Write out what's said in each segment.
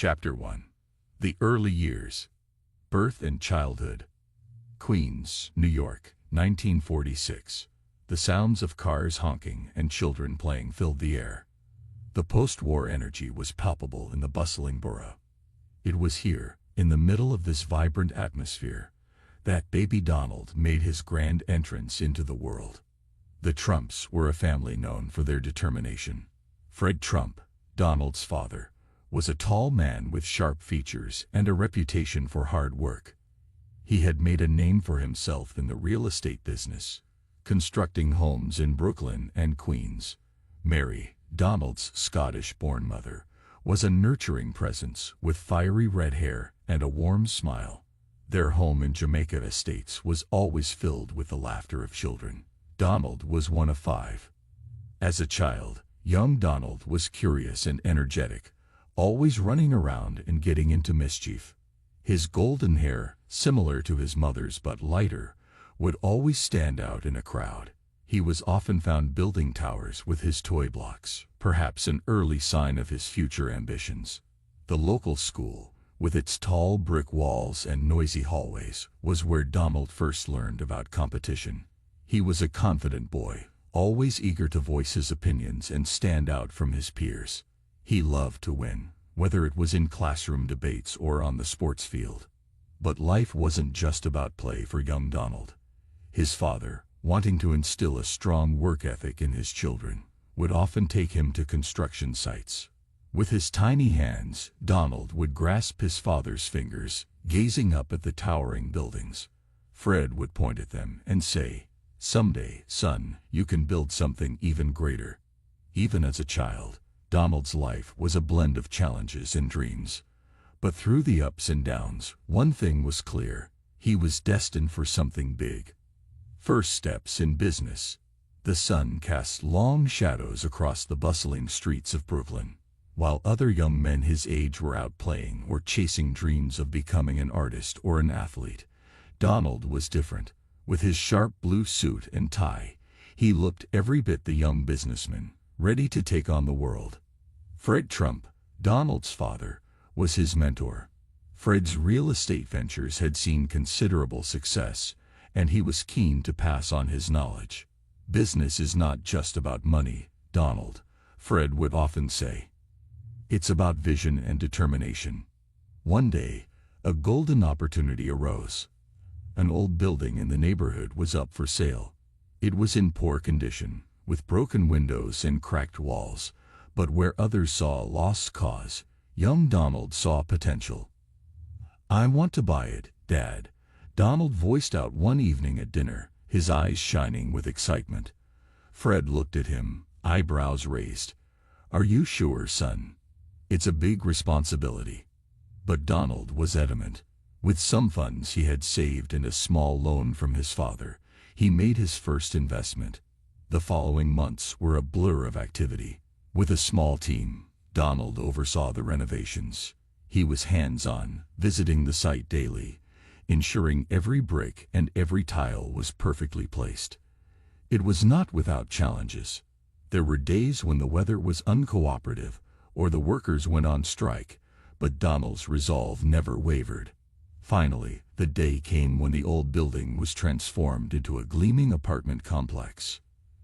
Chapter 1. The Early Years. Birth and Childhood. Queens, New York, 1946. The sounds of cars honking and children playing filled the air. The post-war energy was palpable in the bustling borough. It was here, in the middle of this vibrant atmosphere, that baby Donald made his grand entrance into the world. The Trumps were a family known for their determination. Fred Trump, Donald's father, was a tall man with sharp features and a reputation for hard work. He had made a name for himself in the real estate business, constructing homes in Brooklyn and Queens. Mary, Donald's Scottish-born mother, was a nurturing presence with fiery red hair and a warm smile. Their home in Jamaica Estates was always filled with the laughter of children. Donald was one of 5. As a child, young Donald was curious and energetic, always running around and getting into mischief. His golden hair, similar to his mother's but lighter, would always stand out in a crowd. He was often found building towers with his toy blocks, perhaps an early sign of his future ambitions. The local school, with its tall brick walls and noisy hallways, was where Donald first learned about competition. He was a confident boy, always eager to voice his opinions and stand out from his peers. He loved to win, whether it was in classroom debates or on the sports field. But life wasn't just about play for young Donald. His father, wanting to instill a strong work ethic in his children, would often take him to construction sites. With his tiny hands, Donald would grasp his father's fingers, gazing up at the towering buildings. Fred would point at them and say, "Someday, son, you can build something even greater." Even as a child, Donald's life was a blend of challenges and dreams. But through the ups and downs, one thing was clear: he was destined for something big. First steps in business. The sun cast long shadows across the bustling streets of Brooklyn. While other young men his age were out playing or chasing dreams of becoming an artist or an athlete, Donald was different. With his sharp blue suit and tie, he looked every bit the young businessman, ready to take on the world. Fred Trump, Donald's father, was his mentor. Fred's real estate ventures had seen considerable success, and he was keen to pass on his knowledge. "Business is not just about money, Donald," Fred would often say. "It's about vision and determination." One day, a golden opportunity arose. An old building in the neighborhood was up for sale. It was in poor condition, with broken windows and cracked walls, but where others saw a lost cause, young Donald saw potential. "I want to buy it, Dad," Donald voiced out one evening at dinner, his eyes shining with excitement. Fred looked at him, eyebrows raised. "Are you sure, son? It's a big responsibility." But Donald was adamant. With some funds he had saved and a small loan from his father, he made his first investment. The following months were a blur of activity. With a small team, Donald oversaw the renovations. He was hands-on, visiting the site daily, ensuring every brick and every tile was perfectly placed. It was not without challenges. There were days when the weather was uncooperative or the workers went on strike, but Donald's resolve never wavered. Finally, the day came when the old building was transformed into a gleaming apartment complex.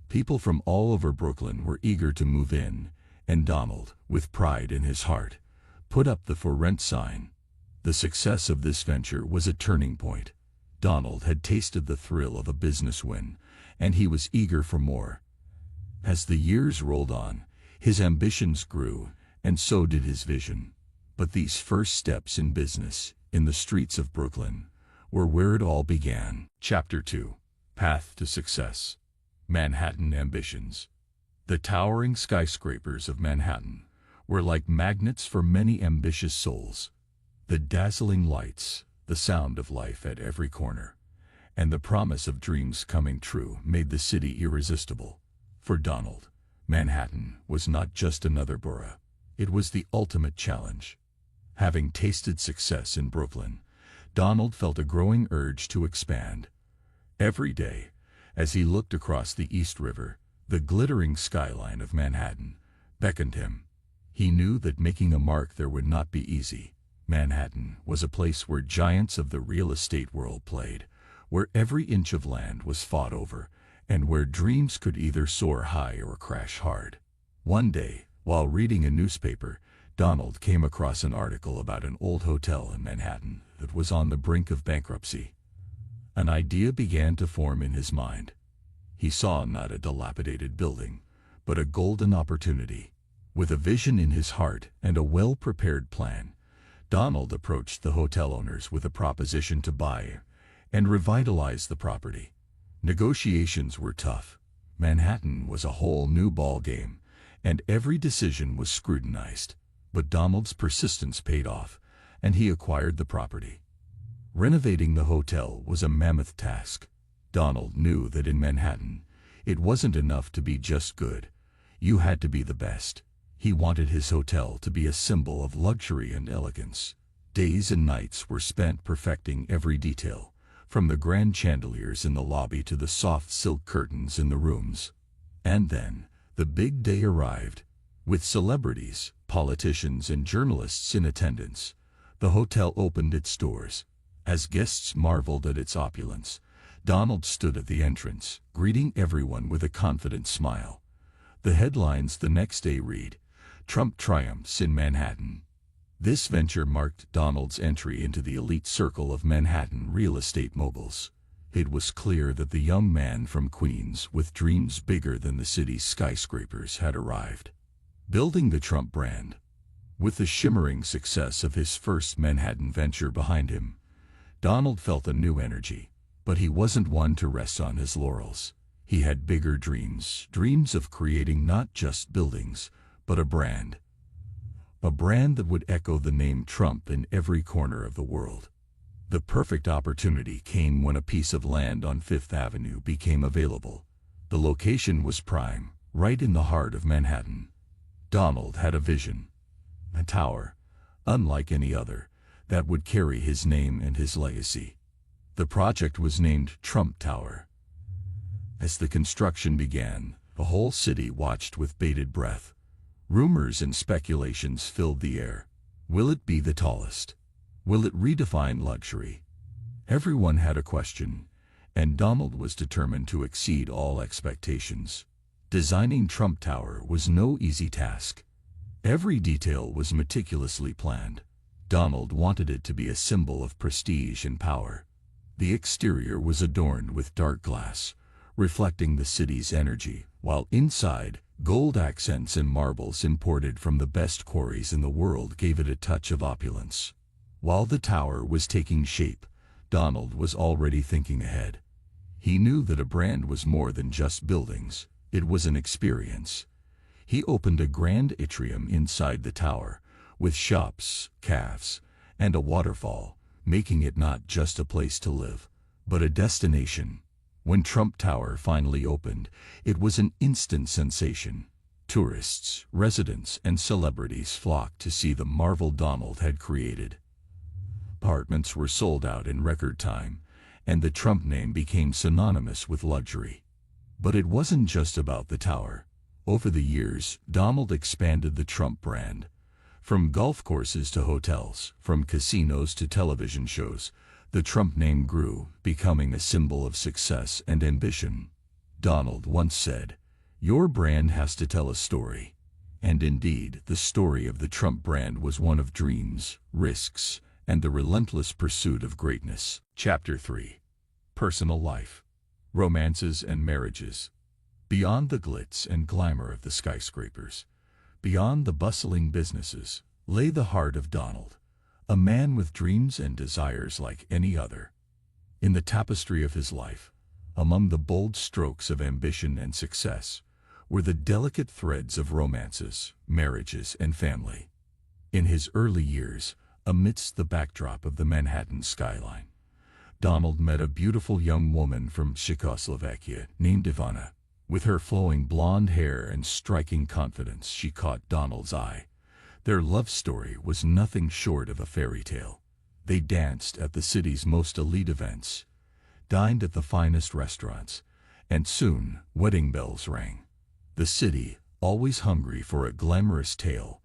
People from all over Brooklyn were eager to move in, and Donald, with pride in his heart, put up the "for rent" sign. The success of this venture was a turning point. Donald had tasted the thrill of a business win, and he was eager for more. As the years rolled on, his ambitions grew, and so did his vision. But these first steps in business, in the streets of Brooklyn, were where it all began. Chapter 2. Path to Success. Manhattan Ambitions. The towering skyscrapers of Manhattan were like magnets for many ambitious souls. The dazzling lights, the sound of life at every corner, and the promise of dreams coming true made the city irresistible. For Donald, Manhattan was not just another borough. It was the ultimate challenge. Having tasted success in Brooklyn, Donald felt a growing urge to expand. Every day, as he looked across the East River, the glittering skyline of Manhattan beckoned him. He knew that making a mark there would not be easy. Manhattan was a place where giants of the real estate world played, where every inch of land was fought over, and where dreams could either soar high or crash hard. One day, while reading a newspaper, Donald came across an article about an old hotel in Manhattan that was on the brink of bankruptcy. An idea began to form in his mind. He saw not a dilapidated building, but a golden opportunity. With a vision in his heart and a well-prepared plan, Donald approached the hotel owners with a proposition to buy and revitalize the property. Negotiations were tough. Manhattan was a whole new ball game, and every decision was scrutinized. But Donald's persistence paid off, and he acquired the property. Renovating the hotel was a mammoth task. Donald knew that in Manhattan, it wasn't enough to be just good. You had to be the best. He wanted his hotel to be a symbol of luxury and elegance. Days and nights were spent perfecting every detail, from the grand chandeliers in the lobby to the soft silk curtains in the rooms. And then, the big day arrived. With celebrities, politicians, and journalists in attendance, the hotel opened its doors. As guests marveled at its opulence, Donald stood at the entrance, greeting everyone with a confident smile. The headlines the next day read, "Trump triumphs in Manhattan." This venture marked Donald's entry into the elite circle of Manhattan real estate moguls. It was clear that the young man from Queens, with dreams bigger than the city's skyscrapers, had arrived. Building the Trump brand. With the shimmering success of his first Manhattan venture behind him, Donald felt a new energy. But he wasn't one to rest on his laurels. He had bigger dreams, dreams of creating not just buildings, but a brand. A brand that would echo the name Trump in every corner of the world. The perfect opportunity came when a piece of land on Fifth Avenue became available. The location was prime, right in the heart of Manhattan. Donald had a vision. A tower, unlike any other, that would carry his name and his legacy. The project was named Trump Tower. As the construction began, the whole city watched with bated breath. Rumors and speculations filled the air. Will it be the tallest? Will it redefine luxury? Everyone had a question, and Donald was determined to exceed all expectations. Designing Trump Tower was no easy task. Every detail was meticulously planned. Donald wanted it to be a symbol of prestige and power. The exterior was adorned with dark glass, reflecting the city's energy, while inside, gold accents and marbles imported from the best quarries in the world gave it a touch of opulence. While the tower was taking shape, Donald was already thinking ahead. He knew that a brand was more than just buildings. It was an experience. He opened a grand atrium inside the tower, with shops, cafes, and a waterfall, making it not just a place to live, but a destination. When Trump Tower finally opened, it was an instant sensation. Tourists, residents, and celebrities flocked to see the marvel Donald had created. Apartments were sold out in record time, and the Trump name became synonymous with luxury. But it wasn't just about the tower. Over the years, Donald expanded the Trump brand. From golf courses to hotels, from casinos to television shows, the Trump name grew, becoming a symbol of success and ambition. Donald once said, "Your brand has to tell a story." And indeed, the story of the Trump brand was one of dreams, risks, and the relentless pursuit of greatness. Chapter 3. Personal Life. Romances and Marriages. Beyond the glitz and glamour of the skyscrapers, beyond the bustling businesses, lay the heart of Donald, a man with dreams and desires like any other. In the tapestry of his life, among the bold strokes of ambition and success, were the delicate threads of romances, marriages, and family. In his early years, amidst the backdrop of the Manhattan skyline, Donald met a beautiful young woman from Czechoslovakia named Ivana. With her flowing blonde hair and striking confidence, she caught Donald's eye. Their love story was nothing short of a fairy tale. They danced at the city's most elite events, dined at the finest restaurants, and soon wedding bells rang. The city, always hungry for a glamorous tale,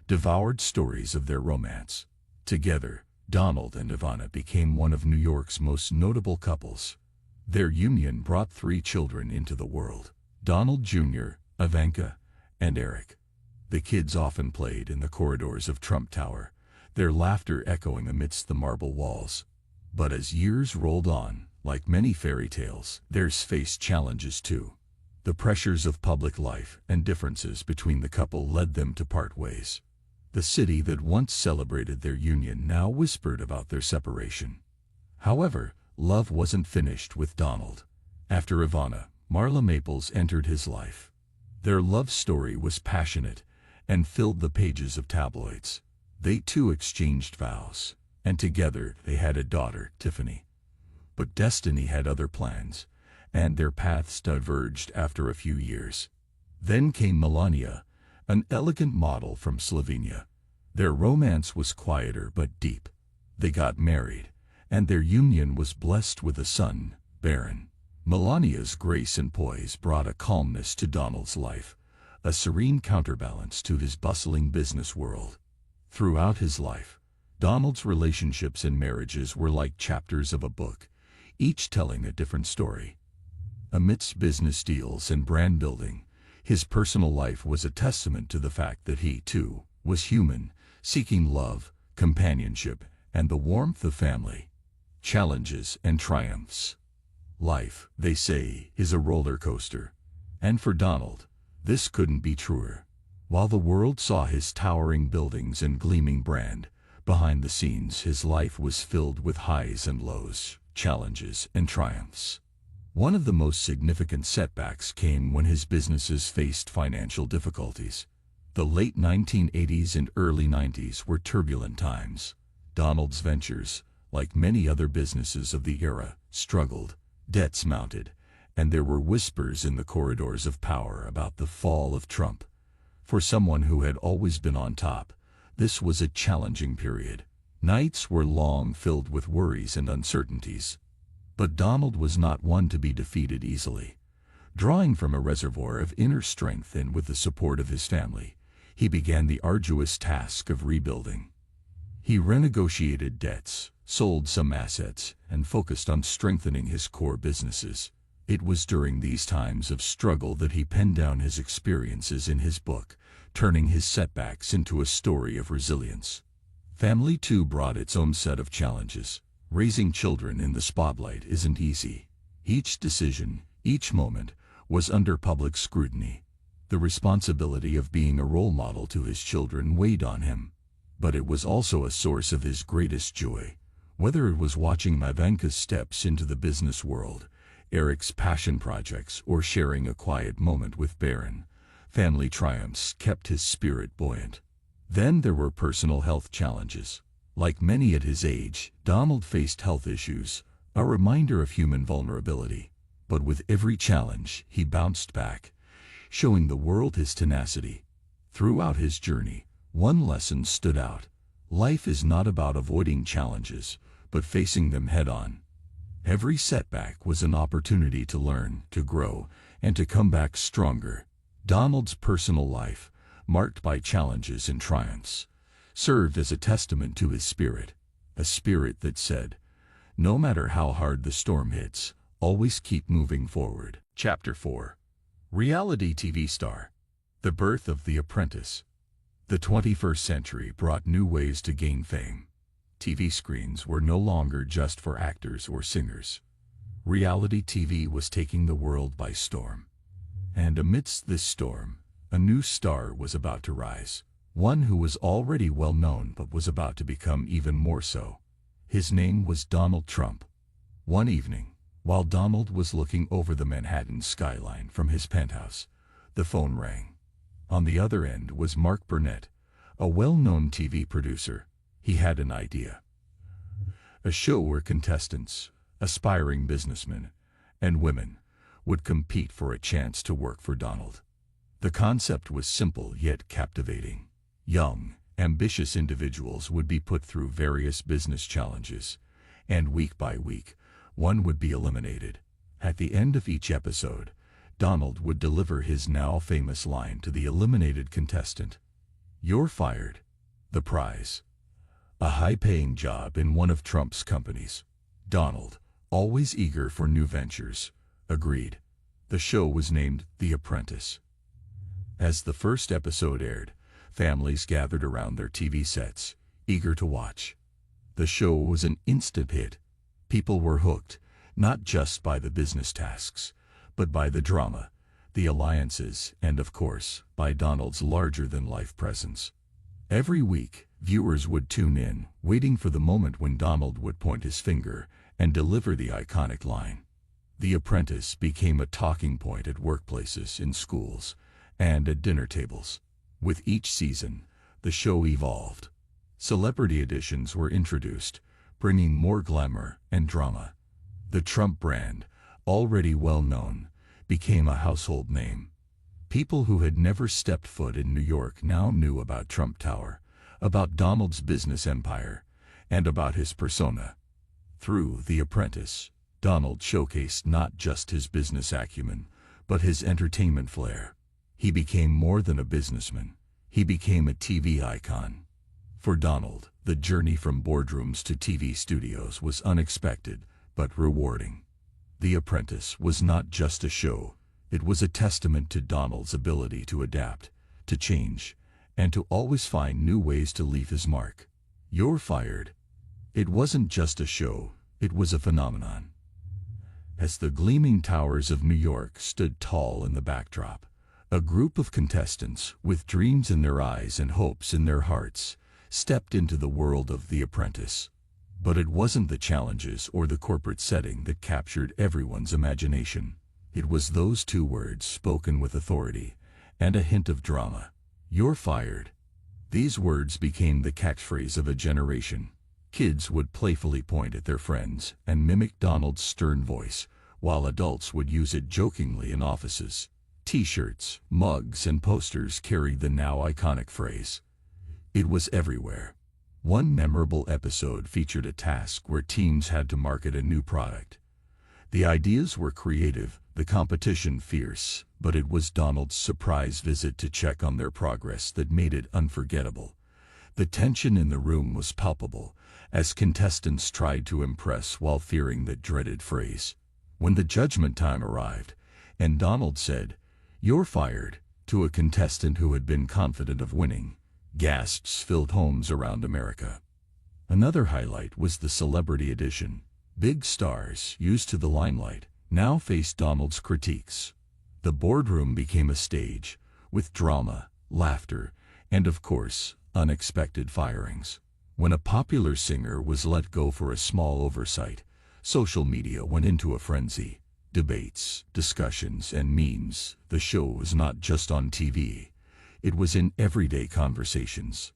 devoured stories of their romance. Together, Donald and Ivana became one of New York's most notable couples. Their union brought 3 children into the world: Donald Jr., Ivanka, and Eric. The kids often played in the corridors of Trump Tower, their laughter echoing amidst the marble walls. But as years rolled on, like many fairy tales, theirs faced challenges too. The pressures of public life and differences between the couple led them to part ways. The city that once celebrated their union now whispered about their separation. However, love wasn't finished with Donald. After Ivana, Marla Maples entered his life. Their love story was passionate and filled the pages of tabloids. They too exchanged vows, and together they had a daughter, Tiffany. But destiny had other plans, and their paths diverged after a few years. Then came Melania, an elegant model from Slovenia. Their romance was quieter but deep. They got married, and their union was blessed with a son, Baron. Melania's grace and poise brought a calmness to Donald's life, a serene counterbalance to his bustling business world. Throughout his life, Donald's relationships and marriages were like chapters of a book, each telling a different story. Amidst business deals and brand building, his personal life was a testament to the fact that he, too, was human, seeking love, companionship, and the warmth of family. Challenges and triumphs. Life, they say, is a roller coaster. And for Donald, this couldn't be truer. While the world saw his towering buildings and gleaming brand, behind the scenes his life was filled with highs and lows, challenges and triumphs. One of the most significant setbacks came when his businesses faced financial difficulties. The late 1980s and early 90s were turbulent times. Donald's ventures, like many other businesses of the era, struggled, debts mounted, and there were whispers in the corridors of power about the fall of Trump. For someone who had always been on top, this was a challenging period. Nights were long, filled with worries and uncertainties. But Donald was not one to be defeated easily. Drawing from a reservoir of inner strength and with the support of his family, he began the arduous task of rebuilding. He renegotiated debts, sold some assets, and focused on strengthening his core businesses. It was during these times of struggle that he penned down his experiences in his book, turning his setbacks into a story of resilience. Family too brought its own set of challenges. Raising children in the spotlight isn't easy. Each decision, each moment, was under public scrutiny. The responsibility of being a role model to his children weighed on him. But it was also a source of his greatest joy. Whether it was watching Ivanka's steps into the business world, Eric's passion projects, or sharing a quiet moment with Baron, family triumphs kept his spirit buoyant. Then there were personal health challenges. Like many at his age, Donald faced health issues, a reminder of human vulnerability. But with every challenge, he bounced back, showing the world his tenacity. Throughout his journey, one lesson stood out. Life is not about avoiding challenges, but facing them head-on. Every setback was an opportunity to learn, to grow, and to come back stronger. Donald's personal life, marked by challenges and triumphs, served as a testament to his spirit, a spirit that said, no matter how hard the storm hits, always keep moving forward. Chapter 4. Reality TV Star. The Birth of The Apprentice. The 21st century brought new ways to gain fame. TV screens were no longer just for actors or singers. Reality TV was taking the world by storm. And amidst this storm, a new star was about to rise. One who was already well known but was about to become even more so. His name was Donald Trump. One evening, while Donald was looking over the Manhattan skyline from his penthouse, the phone rang. On the other end was Mark Burnett, a well-known TV producer. He had an idea. A show where contestants, aspiring businessmen, and women would compete for a chance to work for Donald. The concept was simple yet captivating. Young, ambitious individuals would be put through various business challenges, and week by week, one would be eliminated. At the end of each episode, Donald would deliver his now famous line to the eliminated contestant. You're fired. The prize. A high-paying job in one of Trump's companies. Donald, always eager for new ventures, agreed. The show was named The Apprentice. As the first episode aired, families gathered around their TV sets, eager to watch. The show was an instant hit. People were hooked, not just by the business tasks, but by the drama, the alliances, and of course, by Donald's larger-than-life presence. Every week, viewers would tune in, waiting for the moment when Donald would point his finger and deliver the iconic line. The Apprentice became a talking point at workplaces, in schools, and at dinner tables. With each season, the show evolved. Celebrity editions were introduced, bringing more glamour and drama. The Trump brand, already well known, became a household name. People who had never stepped foot in New York now knew about Trump Tower, about Donald's business empire, and about his persona. Through The Apprentice, Donald showcased not just his business acumen, but his entertainment flair. He became more than a businessman. He became a TV icon. For Donald, the journey from boardrooms to TV studios was unexpected, but rewarding. The Apprentice was not just a show. It was a testament to Donald's ability to adapt, to change, and to always find new ways to leave his mark. You're fired. It wasn't just a show, it was a phenomenon. As the gleaming towers of New York stood tall in the backdrop, a group of contestants, with dreams in their eyes and hopes in their hearts, stepped into the world of The Apprentice. But it wasn't the challenges or the corporate setting that captured everyone's imagination. It was those two words spoken with authority and a hint of drama. You're fired. These words became the catchphrase of a generation. Kids would playfully point at their friends and mimic Donald's stern voice, while adults would use it jokingly in offices. T-shirts, mugs, and posters carried the now iconic phrase. It was everywhere. One memorable episode featured a task where teams had to market a new product. The ideas were creative, the competition fierce, but it was Donald's surprise visit to check on their progress that made it unforgettable. The tension in the room was palpable, as contestants tried to impress while fearing that dreaded phrase. When the judgment time arrived, and Donald said, "You're fired," to a contestant who had been confident of winning, gasps filled homes around America. Another highlight was the celebrity edition. Big stars, used to the limelight, now faced Donald's critiques. The boardroom became a stage, with drama, laughter, and of course, unexpected firings. When a popular singer was let go for a small oversight, social media went into a frenzy. Debates, discussions, and memes. The show was not just on TV. It was in everyday conversations.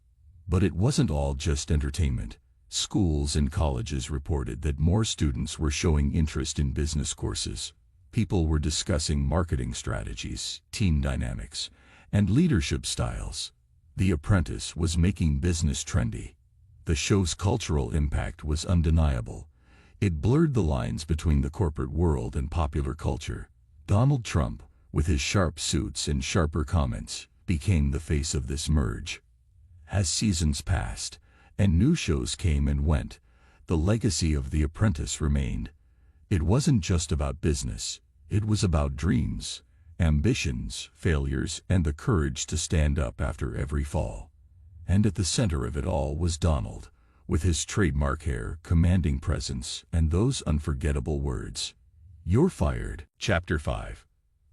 But it wasn't all just entertainment. Schools and colleges reported that more students were showing interest in business courses. People were discussing marketing strategies, team dynamics, and leadership styles. The Apprentice was making business trendy. The show's cultural impact was undeniable. It blurred the lines between the corporate world and popular culture. Donald Trump, with his sharp suits and sharper comments, became the face of this merge. As seasons passed, and new shows came and went, the legacy of The Apprentice remained. It wasn't just about business. It was about dreams, ambitions, failures, and the courage to stand up after every fall. And at the center of it all was Donald, with his trademark hair, commanding presence, and those unforgettable words. You're fired. Chapter 5.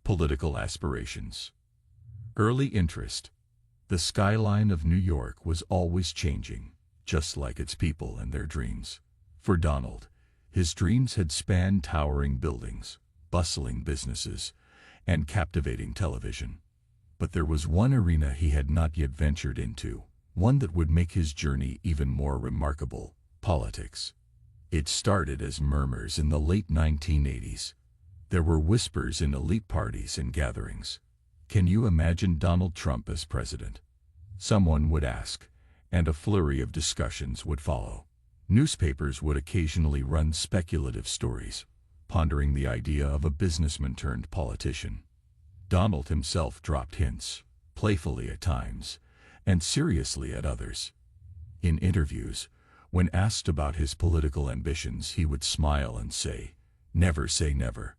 Political Aspirations. Early interest. The skyline of New York was always changing, just like its people and their dreams. For Donald, his dreams had spanned towering buildings, bustling businesses, and captivating television. But there was one arena he had not yet ventured into, one that would make his journey even more remarkable: politics. It started as murmurs in the late 1980s. There were whispers in elite parties and gatherings. Can you imagine Donald Trump as president? Someone would ask, and a flurry of discussions would follow. Newspapers would occasionally run speculative stories, pondering the idea of a businessman turned politician. Donald himself dropped hints, playfully at times, and seriously at others. In interviews, when asked about his political ambitions, he would smile and say, "Never say never."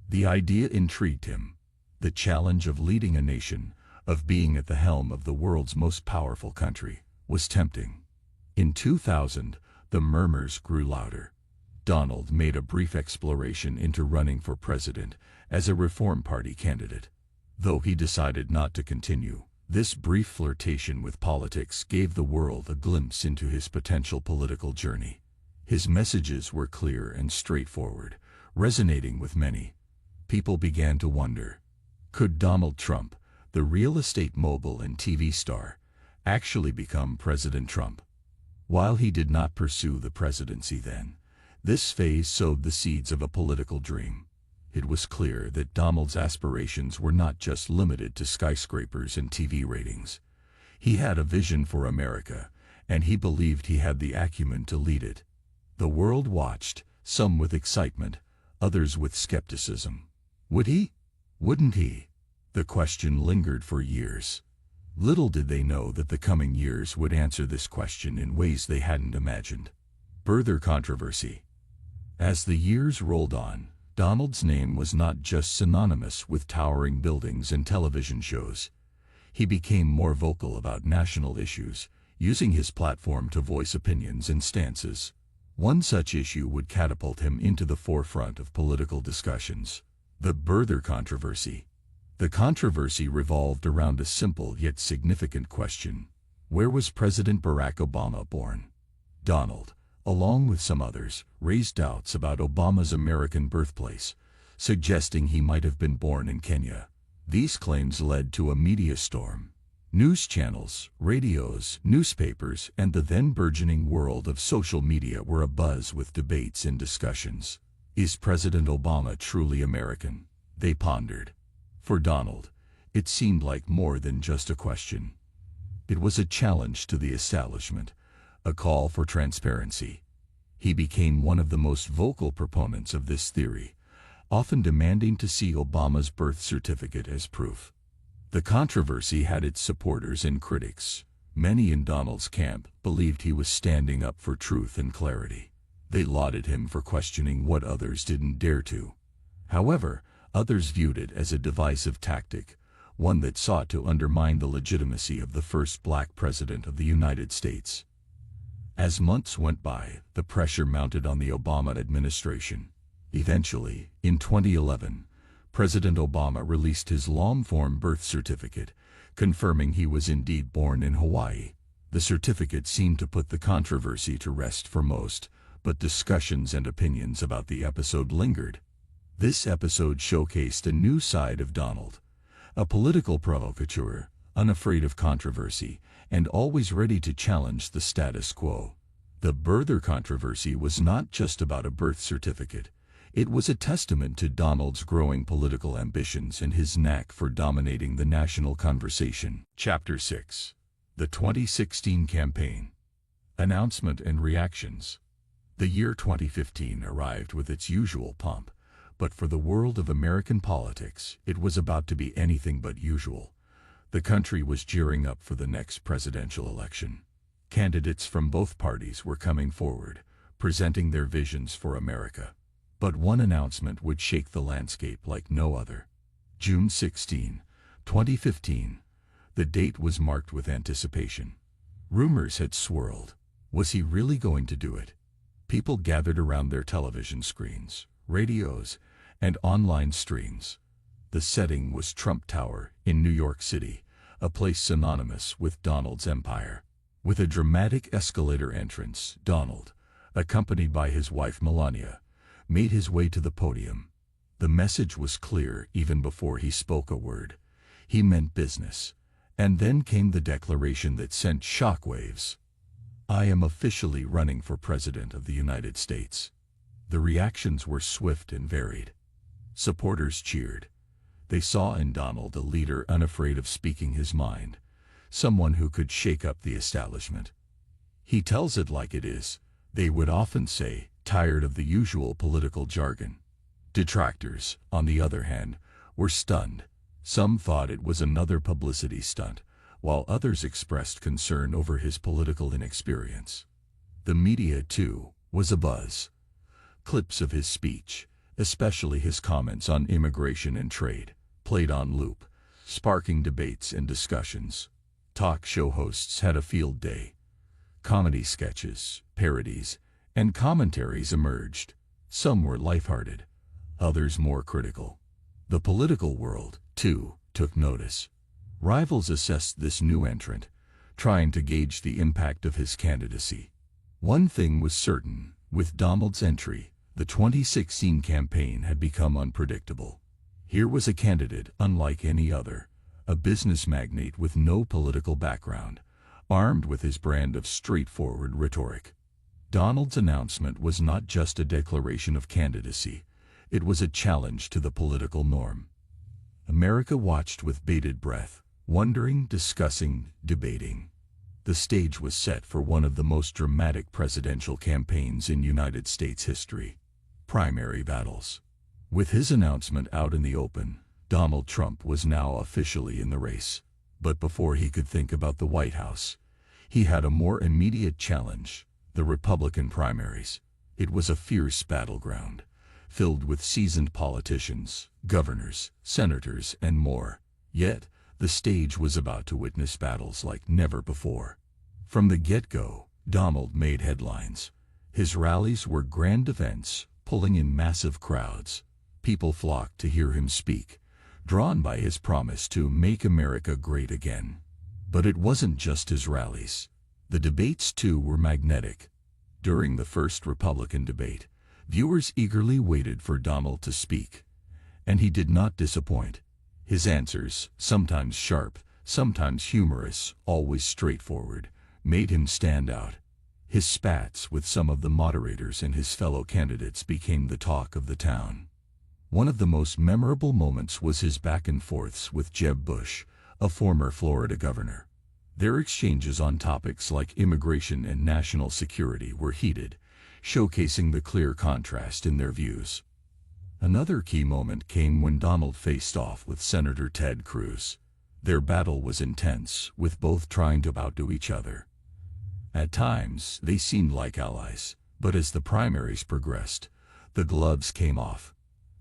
The idea intrigued him. The challenge of leading a nation, of being at the helm of the world's most powerful country, was tempting. In 2000, the murmurs grew louder. Donald made a brief exploration into running for president as a Reform Party candidate. Though he decided not to continue, this brief flirtation with politics gave the world a glimpse into his potential political journey. His messages were clear and straightforward, resonating with many. People began to wonder, could Donald Trump, the real estate mogul and TV star, actually become President Trump? While he did not pursue the presidency then, this phase sowed the seeds of a political dream. It was clear that Donald's aspirations were not just limited to skyscrapers and TV ratings. He had a vision for America, and he believed he had the acumen to lead it. The world watched, some with excitement, others with skepticism. Would he? Wouldn't he? The question lingered for years. Little did they know that the coming years would answer this question in ways they hadn't imagined. Further controversy. As the years rolled on, Donald's name was not just synonymous with towering buildings and television shows. He became more vocal about national issues, using his platform to voice opinions and stances. One such issue would catapult him into the forefront of political discussions: the birther controversy. The controversy revolved around a simple yet significant question: where was President Barack Obama born? Donald, along with some others, raised doubts about Obama's American birthplace, suggesting he might have been born in Kenya. These claims led to a media storm. News channels, radios, newspapers, and the then burgeoning world of social media were abuzz with debates and discussions. Is President Obama truly American? They pondered. For Donald, it seemed like more than just a question. It was a challenge to the establishment, a call for transparency. He became one of the most vocal proponents of this theory, often demanding to see Obama's birth certificate as proof. The controversy had its supporters and critics. Many in Donald's camp believed he was standing up for truth and clarity. They lauded him for questioning what others didn't dare to. However, others viewed it as a divisive tactic, one that sought to undermine the legitimacy of the first black president of the United States. As months went by, the pressure mounted on the Obama administration. Eventually, in 2011, President Obama released his long-form birth certificate, confirming he was indeed born in Hawaii. The certificate seemed to put the controversy to rest for most, but discussions and opinions about the episode lingered. This episode showcased a new side of Donald, a political provocateur, unafraid of controversy, and always ready to challenge the status quo. The birther controversy was not just about a birth certificate. It was a testament to Donald's growing political ambitions and his knack for dominating the national conversation. Chapter 6. The 2016 Campaign. Announcement and Reactions. The year 2015 arrived with its usual pomp, but for the world of American politics, it was about to be anything but usual. The country was gearing up for the next presidential election. Candidates from both parties were coming forward, presenting their visions for America. But one announcement would shake the landscape like no other. June 16, 2015. The date was marked with anticipation. Rumors had swirled. Was he really going to do it? People gathered around their television screens, radios, and online streams. The setting was Trump Tower in New York City, a place synonymous with Donald's empire. With a dramatic escalator entrance, Donald, accompanied by his wife Melania, made his way to the podium. The message was clear even before he spoke a word. He meant business. And then came the declaration that sent shockwaves. I am officially running for President of the United States. The reactions were swift and varied. Supporters cheered. They saw in Donald a leader unafraid of speaking his mind, someone who could shake up the establishment. He tells it like it is, they would often say, tired of the usual political jargon. Detractors, on the other hand, were stunned. Some thought it was another publicity stunt, while others expressed concern over his political inexperience. The media, too, was abuzz. Clips of his speech, especially his comments on immigration and trade, played on loop, sparking debates and discussions. Talk show hosts had a field day. Comedy sketches, parodies, and commentaries emerged. Some were lighthearted, others more critical. The political world, too, took notice. Rivals assessed this new entrant, trying to gauge the impact of his candidacy. One thing was certain: with Donald's entry, the 2016 campaign had become unpredictable. Here was a candidate unlike any other, a business magnate with no political background, armed with his brand of straightforward rhetoric. Donald's announcement was not just a declaration of candidacy, it was a challenge to the political norm. America watched with bated breath, wondering, discussing, debating. The stage was set for one of the most dramatic presidential campaigns in United States history. Primary battles. With his announcement out in the open, Donald Trump was now officially in the race. But before he could think about the White House, he had a more immediate challenge: the Republican primaries. It was a fierce battleground, filled with seasoned politicians, governors, senators, and more. Yet, the stage was about to witness battles like never before. From the get-go, Donald made headlines. His rallies were grand events, pulling in massive crowds. People flocked to hear him speak, drawn by his promise to make America great again. But it wasn't just his rallies. The debates, too, were magnetic. During the first Republican debate, viewers eagerly waited for Donald to speak. And he did not disappoint. His answers, sometimes sharp, sometimes humorous, always straightforward, made him stand out. His spats with some of the moderators and his fellow candidates became the talk of the town. One of the most memorable moments was his back-and-forths with Jeb Bush, a former Florida governor. Their exchanges on topics like immigration and national security were heated, showcasing the clear contrast in their views. Another key moment came when Donald faced off with Senator Ted Cruz. Their battle was intense, with both trying to outdo each other. At times, they seemed like allies, but as the primaries progressed, the gloves came off.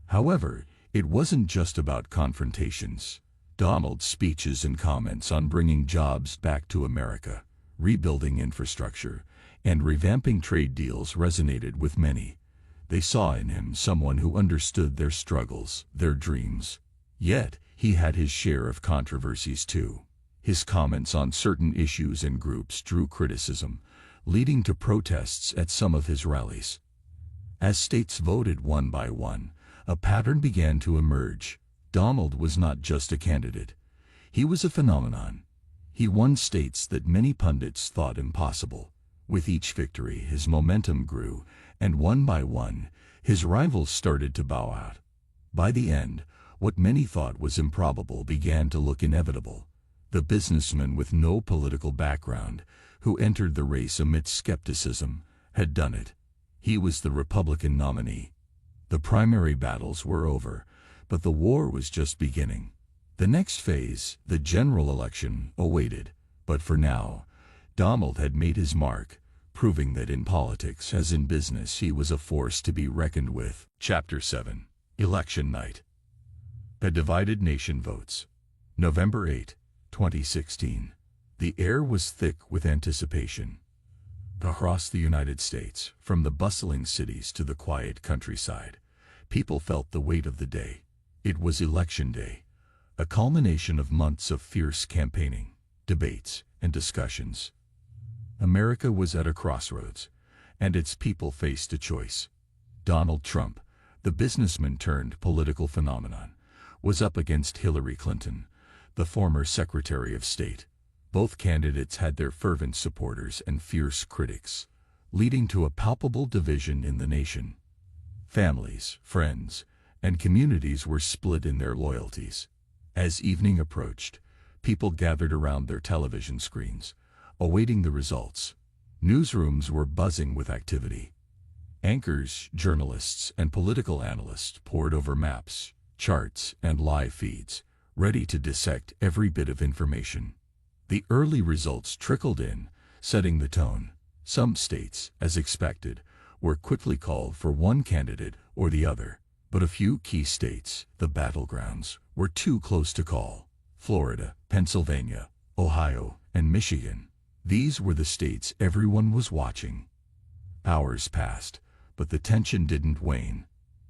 However, it wasn't just about confrontations. Donald's speeches and comments on bringing jobs back to America, rebuilding infrastructure, and revamping trade deals resonated with many. They saw in him someone who understood their struggles, their dreams. Yet, he had his share of controversies too. His comments on certain issues and groups drew criticism, leading to protests at some of his rallies. As states voted one by one, a pattern began to emerge. Donald was not just a candidate. He was a phenomenon. He won states that many pundits thought impossible. With each victory, his momentum grew, and one by one, his rivals started to bow out. By the end, what many thought was improbable began to look inevitable. The businessman with no political background, who entered the race amidst skepticism, had done it. He was the Republican nominee. The primary battles were over, but the war was just beginning. The next phase, the general election, awaited. But for now, Donald had made his mark, proving that in politics as in business he was a force to be reckoned with. Chapter 7. Election Night. A divided nation votes. November 8, 2016. The air was thick with anticipation. Across the United States, from the bustling cities to the quiet countryside, people felt the weight of the day. It was Election Day, a culmination of months of fierce campaigning, debates, and discussions. America was at a crossroads, and its people faced a choice. Donald Trump, the businessman turned political phenomenon, was up against Hillary Clinton, the former Secretary of State. Both candidates had their fervent supporters and fierce critics, leading to a palpable division in the nation. Families, friends, and communities were split in their loyalties. As evening approached, people gathered around their television screens, awaiting the results. Newsrooms were buzzing with activity. Anchors, journalists, and political analysts pored over maps, charts, and live feeds, ready to dissect every bit of information. The early results trickled in, setting the tone. Some states, as expected, were quickly called for one candidate or the other, but a few key states, the battlegrounds, were too close to call. Florida, Pennsylvania, Ohio, and Michigan. These were the states everyone was watching. Hours passed, but the tension didn't wane.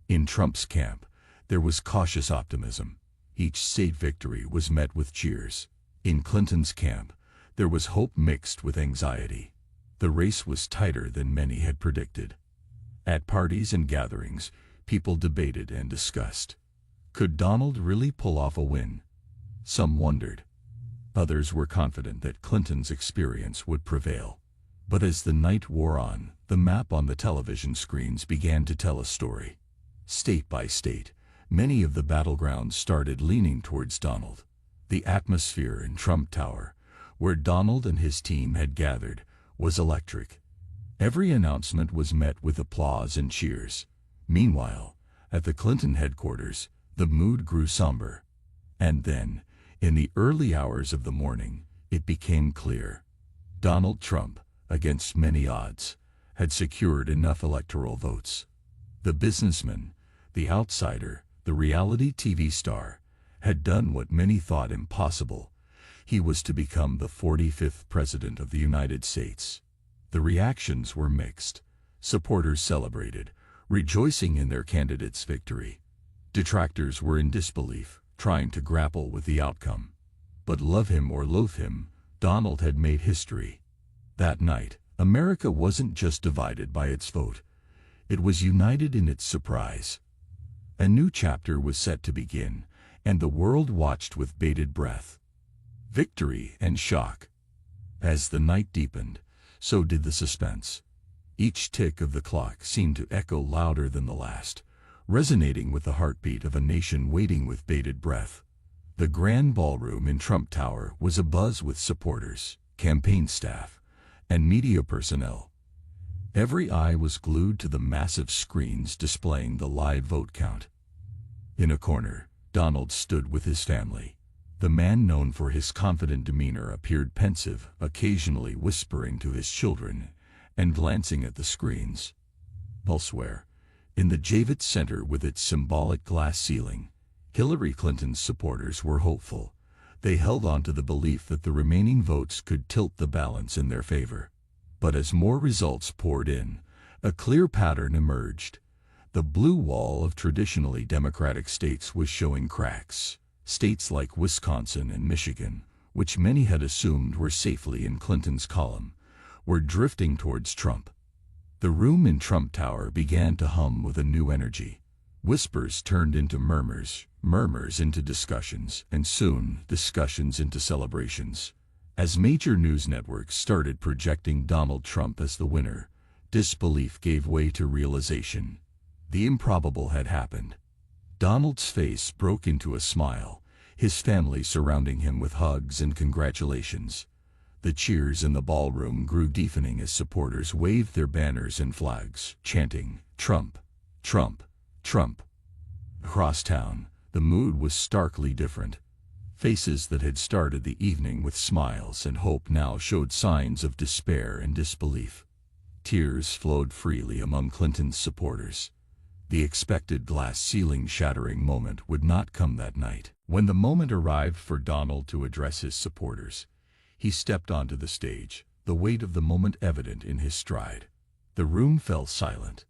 In Trump's camp, there was cautious optimism. Each state victory was met with cheers. In Clinton's camp, there was hope mixed with anxiety. The race was tighter than many had predicted. At parties and gatherings, people debated and discussed. Could Donald really pull off a win? Some wondered. Others were confident that Clinton's experience would prevail. But as the night wore on, the map on the television screens began to tell a story. State by state, many of the battlegrounds started leaning towards Donald. The atmosphere in Trump Tower, where Donald and his team had gathered, was electric. Every announcement was met with applause and cheers. Meanwhile, at the Clinton headquarters, the mood grew somber. And then, in the early hours of the morning, it became clear. Donald Trump, against many odds, had secured enough electoral votes. The businessman, the outsider, the reality TV star, had done what many thought impossible. He was to become the 45th President of the United States. The reactions were mixed. Supporters celebrated, rejoicing in their candidate's victory. Detractors were in disbelief, trying to grapple with the outcome. But love him or loathe him, Donald had made history. That night, America wasn't just divided by its vote. It was united in its surprise. A new chapter was set to begin, and the world watched with bated breath. Victory and shock. As the night deepened, so did the suspense. Each tick of the clock seemed to echo louder than the last, resonating with the heartbeat of a nation waiting with bated breath. The grand ballroom in Trump Tower was abuzz with supporters, campaign staff, and media personnel. Every eye was glued to the massive screens displaying the live vote count. In a corner, Donald stood with his family. The man known for his confident demeanor appeared pensive, occasionally whispering to his children and glancing at the screens. Elsewhere, in the Javits Center with its symbolic glass ceiling, Hillary Clinton's supporters were hopeful. They held on to the belief that the remaining votes could tilt the balance in their favor. But as more results poured in, a clear pattern emerged. The blue wall of traditionally Democratic states was showing cracks. States like Wisconsin and Michigan, which many had assumed were safely in Clinton's column, were drifting towards Trump. The room in Trump Tower began to hum with a new energy. Whispers turned into murmurs, murmurs into discussions, and soon discussions into celebrations. As major news networks started projecting Donald Trump as the winner, disbelief gave way to realization. The improbable had happened. Donald's face broke into a smile, his family surrounding him with hugs and congratulations. The cheers in the ballroom grew deafening as supporters waved their banners and flags, chanting, "Trump, Trump, Trump." Across town, the mood was starkly different. Faces that had started the evening with smiles and hope now showed signs of despair and disbelief. Tears flowed freely among Clinton's supporters. The expected glass ceiling shattering moment would not come that night. When the moment arrived for Donald to address his supporters, he stepped onto the stage, the weight of the moment evident in his stride. The room fell silent.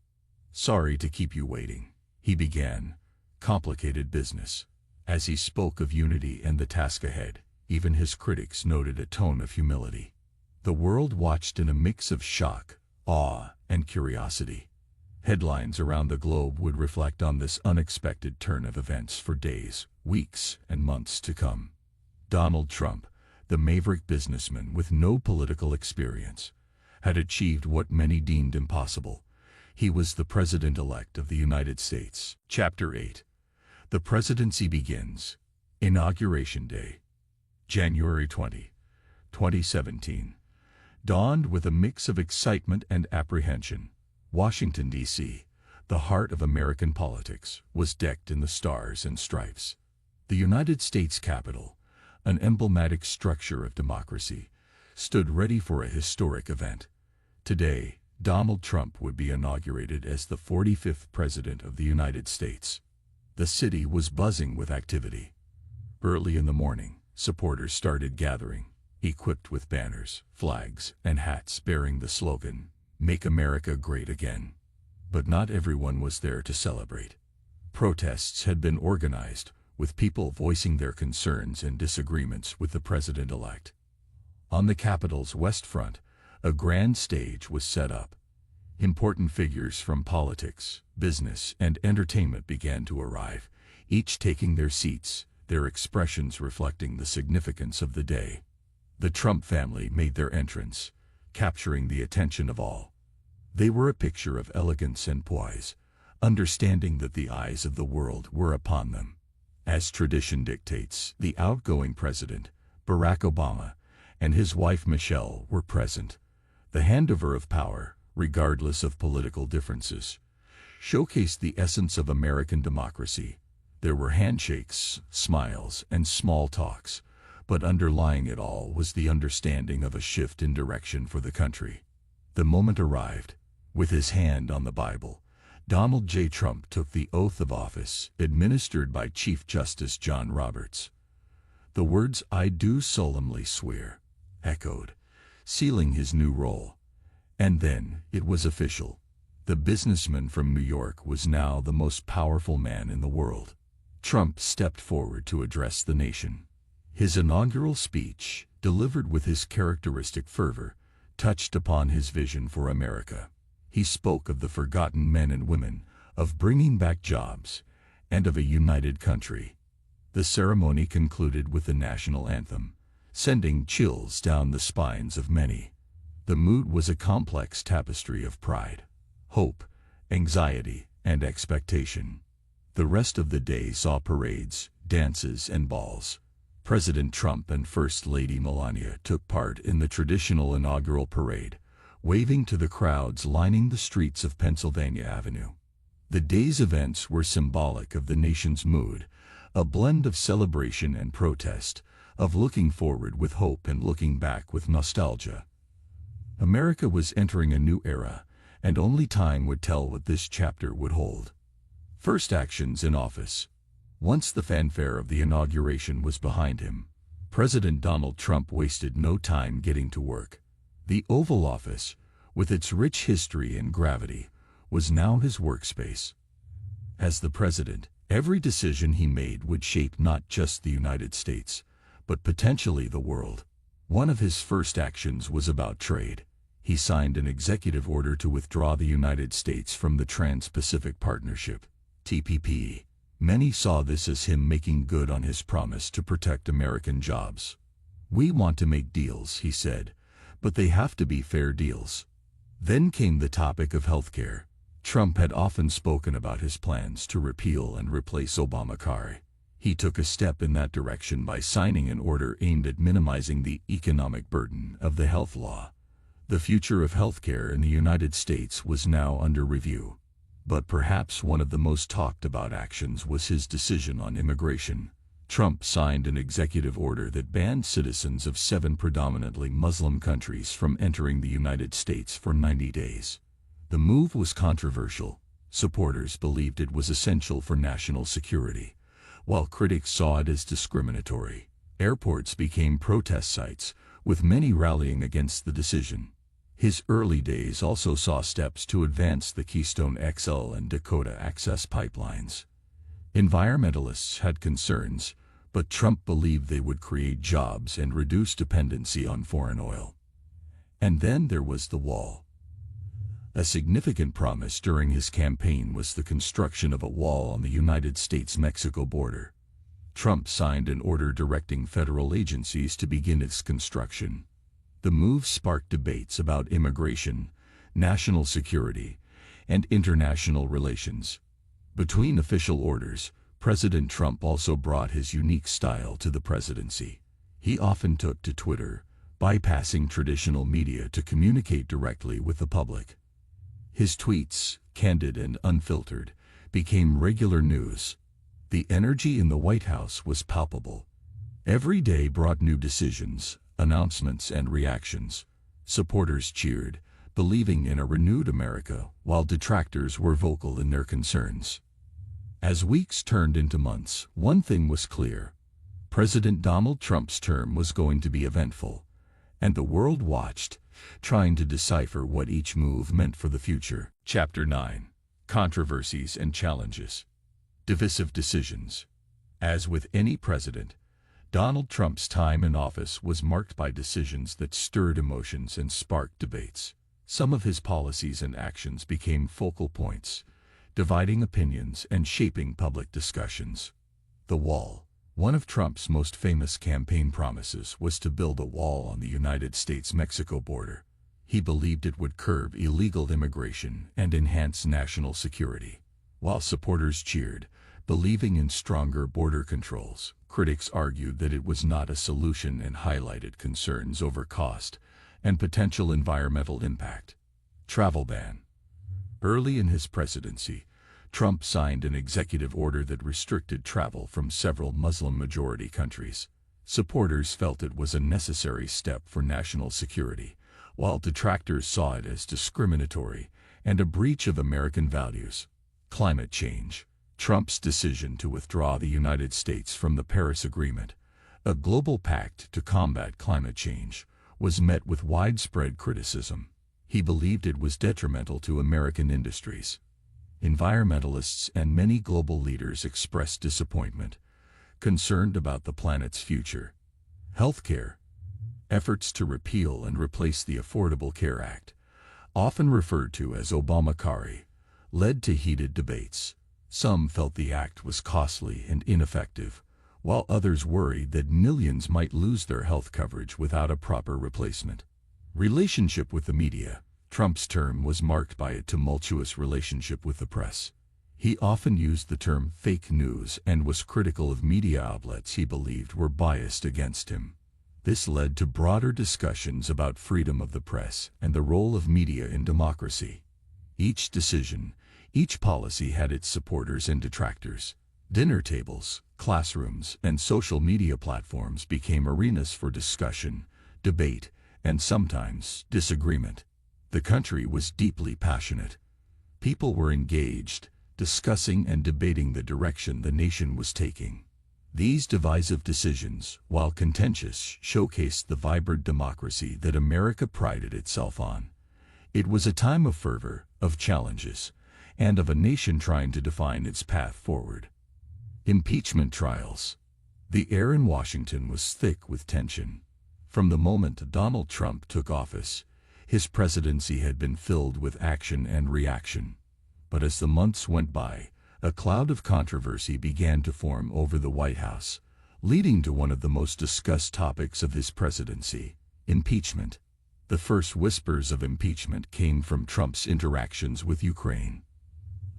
"Sorry to keep you waiting," he began. "Complicated business." As he spoke of unity and the task ahead, even his critics noted a tone of humility. The world watched in a mix of shock, awe, and curiosity. Headlines around the globe would reflect on this unexpected turn of events for days, weeks, and months to come. Donald Trump, the maverick businessman with no political experience, had achieved what many deemed impossible. He was the President-elect of the United States. Chapter 8. The Presidency Begins. Inauguration Day. January 20, 2017. Dawned with a mix of excitement and apprehension. Washington, D.C., the heart of American politics, was decked in the stars and stripes. The United States Capitol, an emblematic structure of democracy, stood ready for a historic event. Today, Donald Trump would be inaugurated as the 45th President of the United States. The city was buzzing with activity. Early in the morning, supporters started gathering, equipped with banners, flags, and hats bearing the slogan, "Make America Great Again." But not everyone was there to celebrate. Protests had been organized, with people voicing their concerns and disagreements with the president-elect. On the Capitol's West Front, a grand stage was set up. Important figures from politics, business, and entertainment began to arrive, each taking their seats, their expressions reflecting the significance of the day. The Trump family made their entrance, capturing the attention of all. They were a picture of elegance and poise, understanding that the eyes of the world were upon them. As tradition dictates, the outgoing president, Barack Obama, and his wife Michelle were present. The handover of power, regardless of political differences, showcased the essence of American democracy. There were handshakes, smiles, and small talks, but underlying it all was the understanding of a shift in direction for the country. The moment arrived. With his hand on the Bible, Donald J. Trump took the oath of office, administered by Chief Justice John Roberts. The words, "I do solemnly swear," echoed, sealing his new role. And then, it was official. The businessman from New York was now the most powerful man in the world. Trump stepped forward to address the nation. His inaugural speech, delivered with his characteristic fervor, touched upon his vision for America. He spoke of the forgotten men and women, of bringing back jobs, and of a united country. The ceremony concluded with the national anthem, sending chills down the spines of many. The mood was a complex tapestry of pride, hope, anxiety, and expectation. The rest of the day saw parades, dances, and balls. President Trump and First Lady Melania took part in the traditional inaugural parade, waving to the crowds lining the streets of Pennsylvania Avenue. The day's events were symbolic of the nation's mood, a blend of celebration and protest, of looking forward with hope and looking back with nostalgia. America was entering a new era, and only time would tell what this chapter would hold. First actions in office. Once the fanfare of the inauguration was behind him, President Donald Trump wasted no time getting to work. The Oval Office, with its rich history and gravity, was now his workspace. As the president, every decision he made would shape not just the United States, but potentially the world. One of his first actions was about trade. He signed an executive order to withdraw the United States from the Trans-Pacific Partnership, TPP. Many saw this as him making good on his promise to protect American jobs. "We want to make deals," he said, "but they have to be fair deals." Then came the topic of healthcare. Trump had often spoken about his plans to repeal and replace Obamacare. He took a step in that direction by signing an order aimed at minimizing the economic burden of the health law. The future of healthcare in the United States was now under review. But perhaps one of the most talked about actions was his decision on immigration. Trump signed an executive order that banned citizens of 7 predominantly Muslim countries from entering the United States for 90 days. The move was controversial. Supporters believed it was essential for national security, while critics saw it as discriminatory. Airports became protest sites, with many rallying against the decision. His early days also saw steps to advance the Keystone XL and Dakota Access pipelines. Environmentalists had concerns, but Trump believed they would create jobs and reduce dependency on foreign oil. And then there was the wall. A significant promise during his campaign was the construction of a wall on the United States-Mexico border. Trump signed an order directing federal agencies to begin its construction. The move sparked debates about immigration, national security, and international relations. Between official orders, President Trump also brought his unique style to the presidency. He often took to Twitter, bypassing traditional media to communicate directly with the public. His tweets, candid and unfiltered, became regular news. The energy in the White House was palpable. Every day brought new decisions, announcements, and reactions. Supporters cheered, believing in a renewed America, while detractors were vocal in their concerns. As weeks turned into months, one thing was clear. President Donald Trump's term was going to be eventful, and the world watched, trying to decipher what each move meant for the future. Chapter 9. Controversies and Challenges. Divisive Decisions. As with any president, Donald Trump's time in office was marked by decisions that stirred emotions and sparked debates. Some of his policies and actions became focal points, dividing opinions and shaping public discussions. The Wall. One of Trump's most famous campaign promises was to build a wall on the United States-Mexico border. He believed it would curb illegal immigration and enhance national security. While supporters cheered, believing in stronger border controls, critics argued that it was not a solution and highlighted concerns over cost and potential environmental impact. Travel ban. Early in his presidency, Trump signed an executive order that restricted travel from several Muslim-majority countries. Supporters felt it was a necessary step for national security, while detractors saw it as discriminatory and a breach of American values. Climate change. Trump's decision to withdraw the United States from the Paris Agreement, a global pact to combat climate change, was met with widespread criticism. He believed it was detrimental to American industries. Environmentalists and many global leaders expressed disappointment, concerned about the planet's future. Healthcare. Efforts to repeal and replace the Affordable Care Act, often referred to as Obamacare, led to heated debates. Some felt the act was costly and ineffective, while others worried that millions might lose their health coverage without a proper replacement. Relationship with the media. Trump's term was marked by a tumultuous relationship with the press. He often used the term fake news and was critical of media outlets he believed were biased against him. This led to broader discussions about freedom of the press and the role of media in democracy. Each decision, each policy had its supporters and detractors. Dinner tables, classrooms, and social media platforms became arenas for discussion, debate, and sometimes disagreement. The country was deeply passionate. People were engaged, discussing and debating the direction the nation was taking. These divisive decisions, while contentious, showcased the vibrant democracy that America prided itself on. It was a time of fervor, of challenges, and of a nation trying to define its path forward. Impeachment trials. The air in Washington was thick with tension. From the moment Donald Trump took office, his presidency had been filled with action and reaction. But as the months went by, a cloud of controversy began to form over the White House, leading to one of the most discussed topics of his presidency: impeachment. The first whispers of impeachment came from Trump's interactions with Ukraine.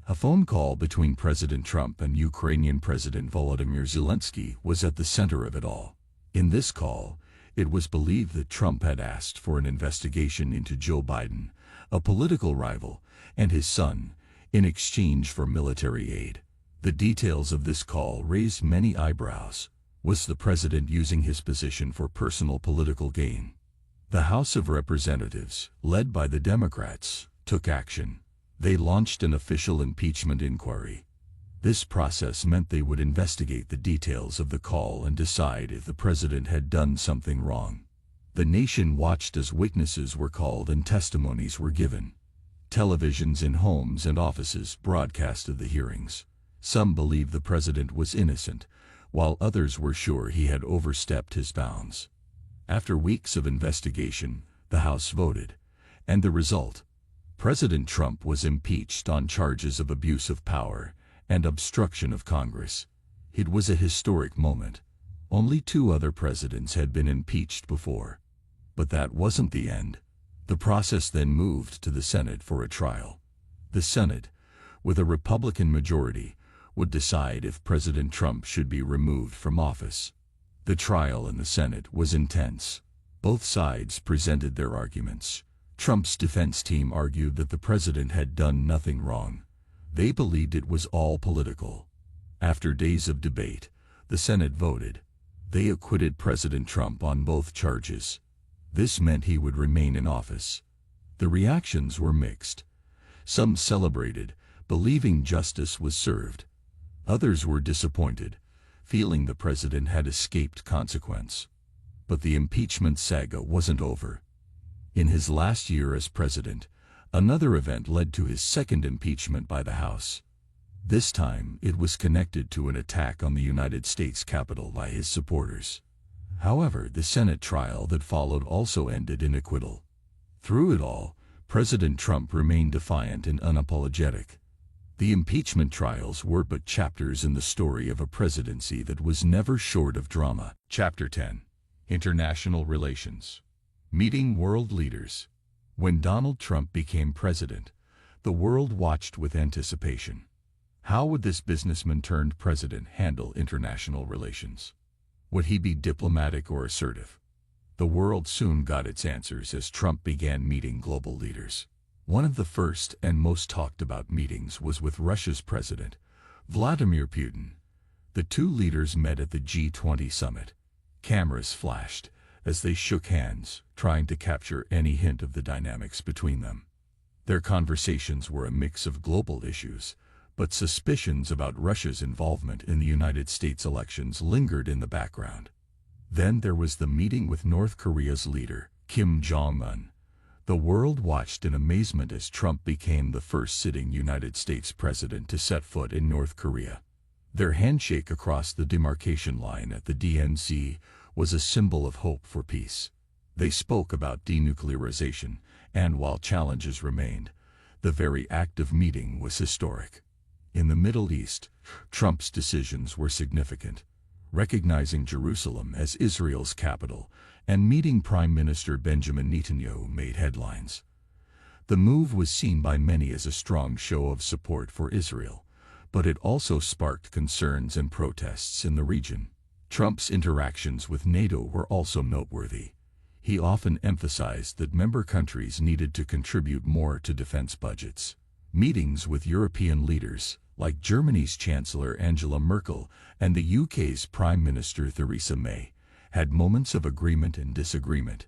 A phone call between President Trump and Ukrainian President Volodymyr Zelensky was at the center of it all. In this call, it was believed that Trump had asked for an investigation into Joe Biden, a political rival, and his son, in exchange for military aid. The details of this call raised many eyebrows. Was the president using his position for personal political gain? The House of Representatives, led by the Democrats, took action. They launched an official impeachment inquiry. This process meant they would investigate the details of the call and decide if the president had done something wrong. The nation watched as witnesses were called and testimonies were given. Televisions in homes and offices broadcasted the hearings. Some believed the president was innocent, while others were sure he had overstepped his bounds. After weeks of investigation, the House voted, and the result: President Trump was impeached on charges of abuse of power and obstruction of Congress. It was a historic moment. Only 2 other presidents had been impeached before. But that wasn't the end. The process then moved to the Senate for a trial. The Senate, with a Republican majority, would decide if President Trump should be removed from office. The trial in the Senate was intense. Both sides presented their arguments. Trump's defense team argued that the president had done nothing wrong. They believed it was all political. After days of debate, the Senate voted. They acquitted President Trump on both charges. This meant he would remain in office. The reactions were mixed. Some celebrated, believing justice was served. Others were disappointed, feeling the president had escaped consequence. But the impeachment saga wasn't over. In his last year as president, another event led to his second impeachment by the House. This time, it was connected to an attack on the United States Capitol by his supporters. However, the Senate trial that followed also ended in acquittal. Through it all, President Trump remained defiant and unapologetic. The impeachment trials were but chapters in the story of a presidency that was never short of drama. Chapter 10. International Relations. Meeting world leaders. When Donald Trump became president, the world watched with anticipation. How would this businessman-turned-president handle international relations? Would he be diplomatic or assertive? The world soon got its answers as Trump began meeting global leaders. One of the first and most talked about meetings was with Russia's president, Vladimir Putin. The two leaders met at the G20 summit. Cameras flashed as they shook hands, trying to capture any hint of the dynamics between them. Their conversations were a mix of global issues, but suspicions about Russia's involvement in the United States elections lingered in the background. Then there was the meeting with North Korea's leader, Kim Jong-un. The world watched in amazement as Trump became the first sitting United States president to set foot in North Korea. Their handshake across the demarcation line at the DNC was a symbol of hope for peace. They spoke about denuclearization, and while challenges remained, the very act of meeting was historic. In the Middle East, Trump's decisions were significant, recognizing Jerusalem as Israel's capital and meeting Prime Minister Benjamin Netanyahu made headlines. The move was seen by many as a strong show of support for Israel, but it also sparked concerns and protests in the region. Trump's interactions with NATO were also noteworthy. He often emphasized that member countries needed to contribute more to defense budgets. Meetings with European leaders, like Germany's Chancellor Angela Merkel and the UK's Prime Minister Theresa May, had moments of agreement and disagreement.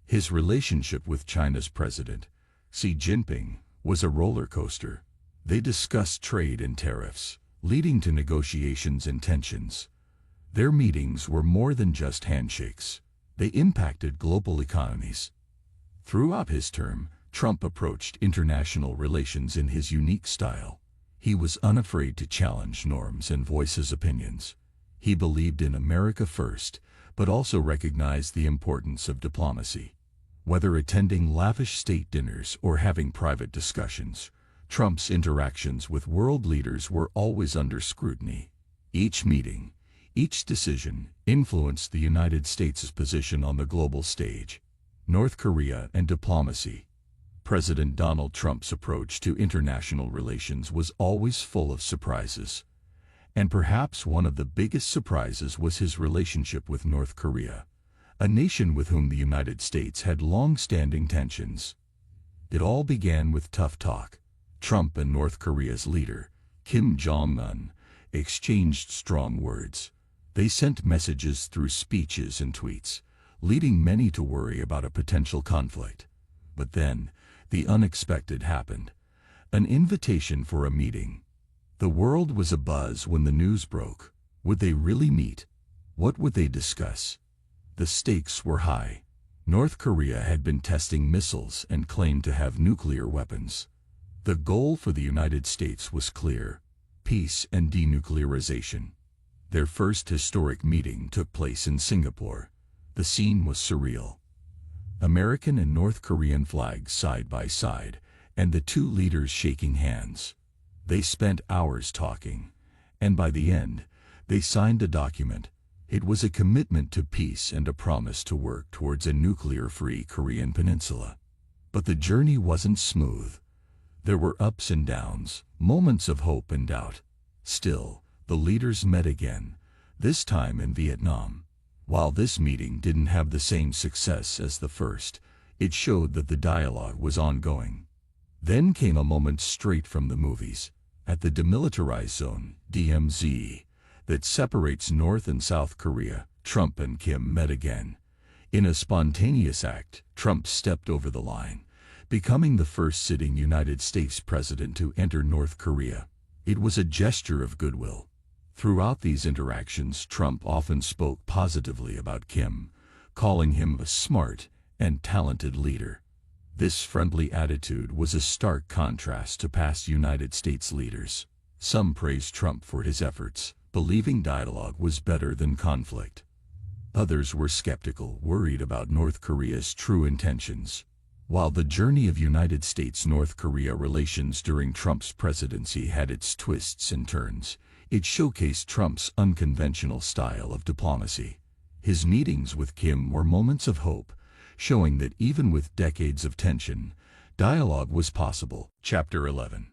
His relationship with China's President, Xi Jinping, was a roller coaster. They discussed trade and tariffs, leading to negotiations and tensions. Their meetings were more than just handshakes. They impacted global economies. Throughout his term, Trump approached international relations in his unique style. He was unafraid to challenge norms and voice his opinions. He believed in America first, but also recognized the importance of diplomacy. Whether attending lavish state dinners or having private discussions, Trump's interactions with world leaders were always under scrutiny. Each meeting, each decision, influenced the United States' position on the global stage. North Korea and diplomacy. President Donald Trump's approach to international relations was always full of surprises. And perhaps one of the biggest surprises was his relationship with North Korea, a nation with whom the United States had long-standing tensions. It all began with tough talk. Trump and North Korea's leader, Kim Jong-un, exchanged strong words. They sent messages through speeches and tweets, leading many to worry about a potential conflict. But then, the unexpected happened. An invitation for a meeting. The world was abuzz when the news broke. Would they really meet? What would they discuss? The stakes were high. North Korea had been testing missiles and claimed to have nuclear weapons. The goal for the United States was clear: peace and denuclearization. Their first historic meeting took place in Singapore. The scene was surreal. American and North Korean flags side by side, and the two leaders shaking hands. They spent hours talking, and by the end, they signed a document. It was a commitment to peace and a promise to work towards a nuclear-free Korean peninsula. But the journey wasn't smooth. There were ups and downs, moments of hope and doubt. Still, the leaders met again, this time in Vietnam. While this meeting didn't have the same success as the first, it showed that the dialogue was ongoing. Then came a moment straight from the movies. At the demilitarized zone, DMZ, that separates North and South Korea, Trump and Kim met again. In a spontaneous act, Trump stepped over the line, becoming the first sitting United States president to enter North Korea. It was a gesture of goodwill. Throughout these interactions, Trump often spoke positively about Kim, calling him a smart and talented leader. This friendly attitude was a stark contrast to past United States leaders. Some praised Trump for his efforts, believing dialogue was better than conflict. Others were skeptical, worried about North Korea's true intentions. While the journey of United States-North Korea relations during Trump's presidency had its twists and turns, it showcased Trump's unconventional style of diplomacy. His meetings with Kim were moments of hope, showing that even with decades of tension, dialogue was possible. Chapter 11.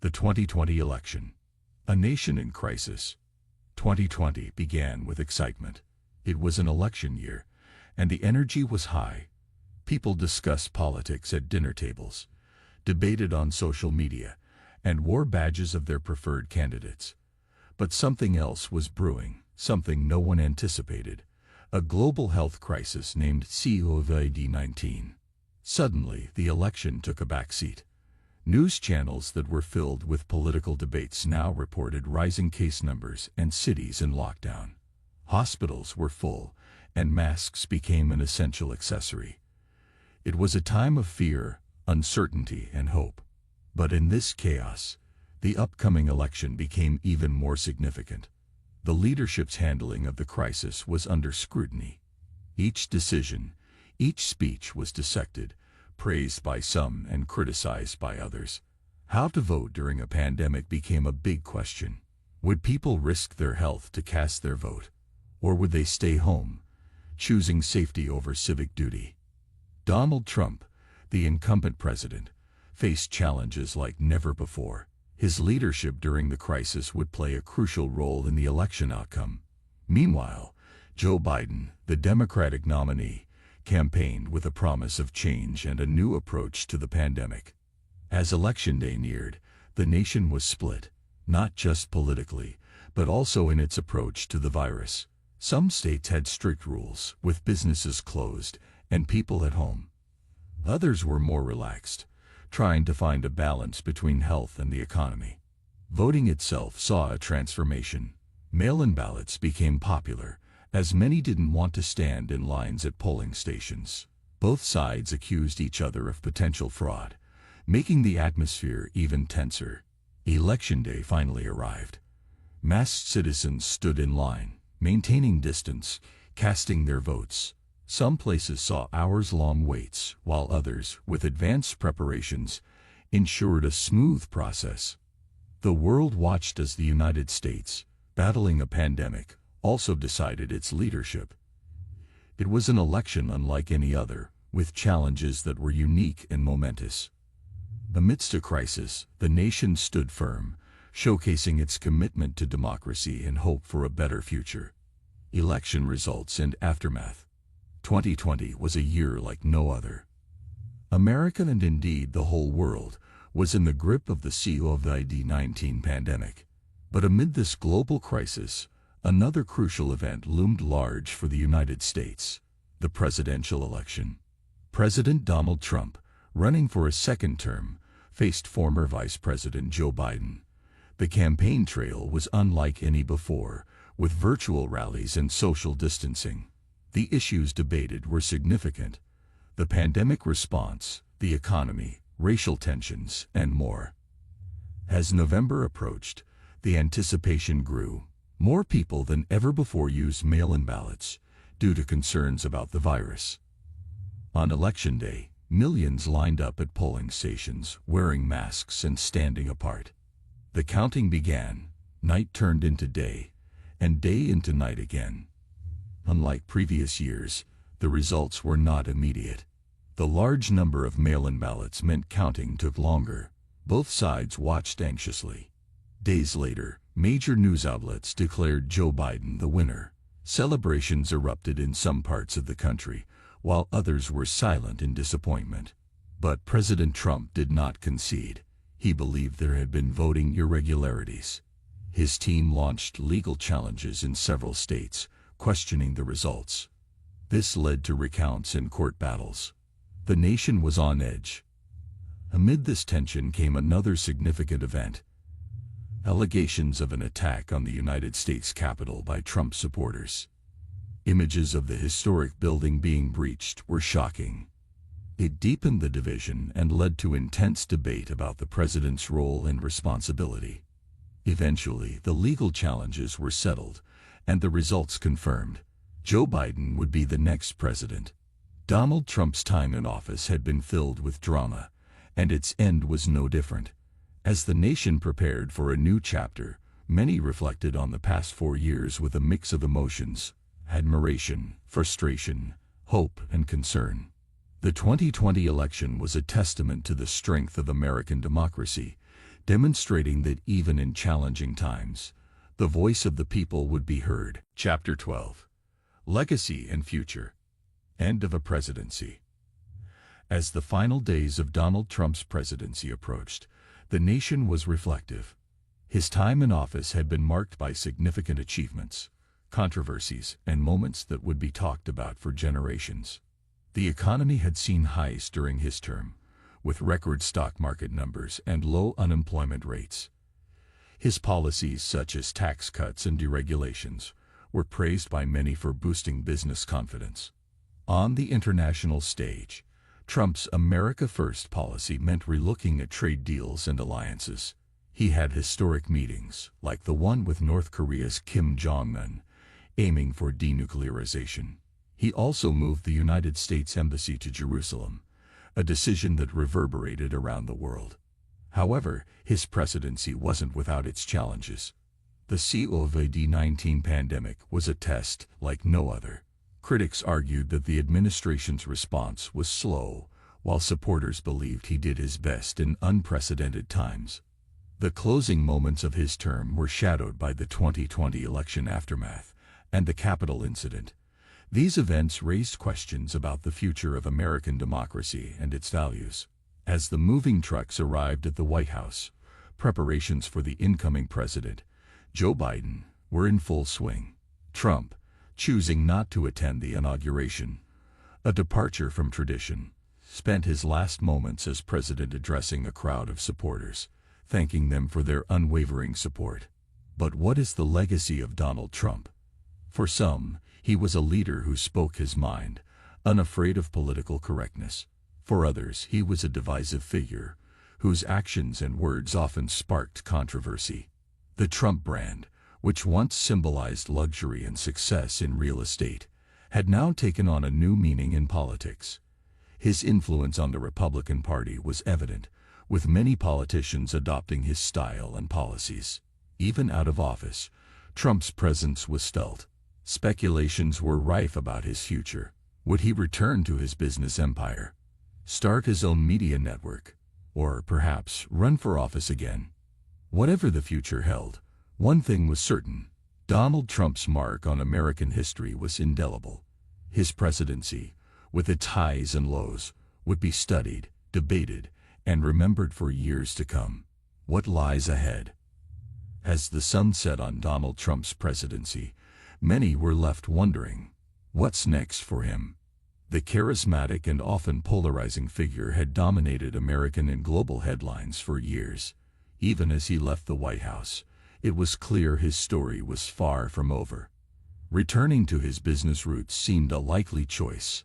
The 2020 Election. A Nation in Crisis. 2020 began with excitement. It was an election year, and the energy was high. People discussed politics at dinner tables, debated on social media, and wore badges of their preferred candidates. But something else was brewing, something no one anticipated. A global health crisis named COVID-19. Suddenly, the election took a backseat. News channels that were filled with political debates now reported rising case numbers and cities in lockdown. Hospitals were full, and masks became an essential accessory. It was a time of fear, uncertainty, and hope. But in this chaos, the upcoming election became even more significant. The leadership's handling of the crisis was under scrutiny. Each decision, each speech was dissected, praised by some and criticized by others. How to vote during a pandemic became a big question. Would people risk their health to cast their vote? Or would they stay home, choosing safety over civic duty? Donald Trump, the incumbent president, faced challenges like never before. His leadership during the crisis would play a crucial role in the election outcome. Meanwhile, Joe Biden, the Democratic nominee, campaigned with a promise of change and a new approach to the pandemic. As Election Day neared, the nation was split, not just politically, but also in its approach to the virus. Some states had strict rules, with businesses closed and people at home. Others were more relaxed, trying to find a balance between health and the economy. Voting itself saw a transformation. Mail-in ballots became popular, as many didn't want to stand in lines at polling stations. Both sides accused each other of potential fraud, making the atmosphere even tenser. Election Day finally arrived. Masked citizens stood in line, maintaining distance, casting their votes. Some places saw hours-long waits, while others, with advanced preparations, ensured a smooth process. The world watched as the United States, battling a pandemic, also decided its leadership. It was an election unlike any other, with challenges that were unique and momentous. Amidst a crisis, the nation stood firm, showcasing its commitment to democracy and hope for a better future. Election results and aftermath. 2020 was a year like no other. America, and indeed the whole world, was in the grip of the COVID-19 pandemic. But amid this global crisis, another crucial event loomed large for the United States: the presidential election. President Donald Trump, running for a second term, faced former Vice President Joe Biden. The campaign trail was unlike any before, with virtual rallies and social distancing. The issues debated were significant: the pandemic response, the economy, racial tensions, and more. As November approached, the anticipation grew. More people than ever before used mail-in ballots, due to concerns about the virus. On Election Day, millions lined up at polling stations, wearing masks and standing apart. The counting began, night turned into day, and day into night again. Unlike previous years, the results were not immediate. The large number of mail-in ballots meant counting took longer. Both sides watched anxiously. Days later, major news outlets declared Joe Biden the winner. Celebrations erupted in some parts of the country, while others were silent in disappointment. But President Trump did not concede. He believed there had been voting irregularities. His team launched legal challenges in several states, questioning the results. This led to recounts and court battles. The nation was on edge. Amid this tension came another significant event: allegations of an attack on the United States Capitol by Trump supporters. Images of the historic building being breached were shocking. It deepened the division and led to intense debate about the president's role and responsibility. Eventually, the legal challenges were settled, and the results confirmed. Joe Biden would be the next president. Donald Trump's time in office had been filled with drama, and its end was no different. As the nation prepared for a new chapter, many reflected on the past 4 years with a mix of emotions: admiration, frustration, hope, and concern. The 2020 election was a testament to the strength of American democracy, demonstrating that even in challenging times, the voice of the people would be heard. Chapter 12. Legacy and Future. End of a Presidency. As the final days of Donald Trump's presidency approached, the nation was reflective. His time in office had been marked by significant achievements, controversies, and moments that would be talked about for generations. The economy had seen highs during his term, with record stock market numbers and low unemployment rates. His policies, such as tax cuts and deregulations, were praised by many for boosting business confidence. On the international stage, Trump's America First policy meant relooking at trade deals and alliances. He had historic meetings, like the one with North Korea's Kim Jong-un, aiming for denuclearization. He also moved the United States Embassy to Jerusalem, a decision that reverberated around the world. However, his presidency wasn't without its challenges. The COVID-19 pandemic was a test like no other. Critics argued that the administration's response was slow, while supporters believed he did his best in unprecedented times. The closing moments of his term were shadowed by the 2020 election aftermath and the Capitol incident. These events raised questions about the future of American democracy and its values. As the moving trucks arrived at the White House, preparations for the incoming president, Joe Biden, were in full swing. Trump, choosing not to attend the inauguration, a departure from tradition, spent his last moments as president addressing a crowd of supporters, thanking them for their unwavering support. But what is the legacy of Donald Trump? For some, he was a leader who spoke his mind, unafraid of political correctness. For others, he was a divisive figure, whose actions and words often sparked controversy. The Trump brand, which once symbolized luxury and success in real estate, had now taken on a new meaning in politics. His influence on the Republican Party was evident, with many politicians adopting his style and policies. Even out of office, Trump's presence was felt. Speculations were rife about his future. Would he return to his business empire, start his own media network, or perhaps run for office again? Whatever the future held, one thing was certain: Donald Trump's mark on American history was indelible. His presidency, with its highs and lows, would be studied, debated, and remembered for years to come. What lies ahead? As the sun set on Donald Trump's presidency, many were left wondering, what's next for him? The charismatic and often polarizing figure had dominated American and global headlines for years. Even as he left the White House, it was clear his story was far from over. Returning to his business roots seemed a likely choice.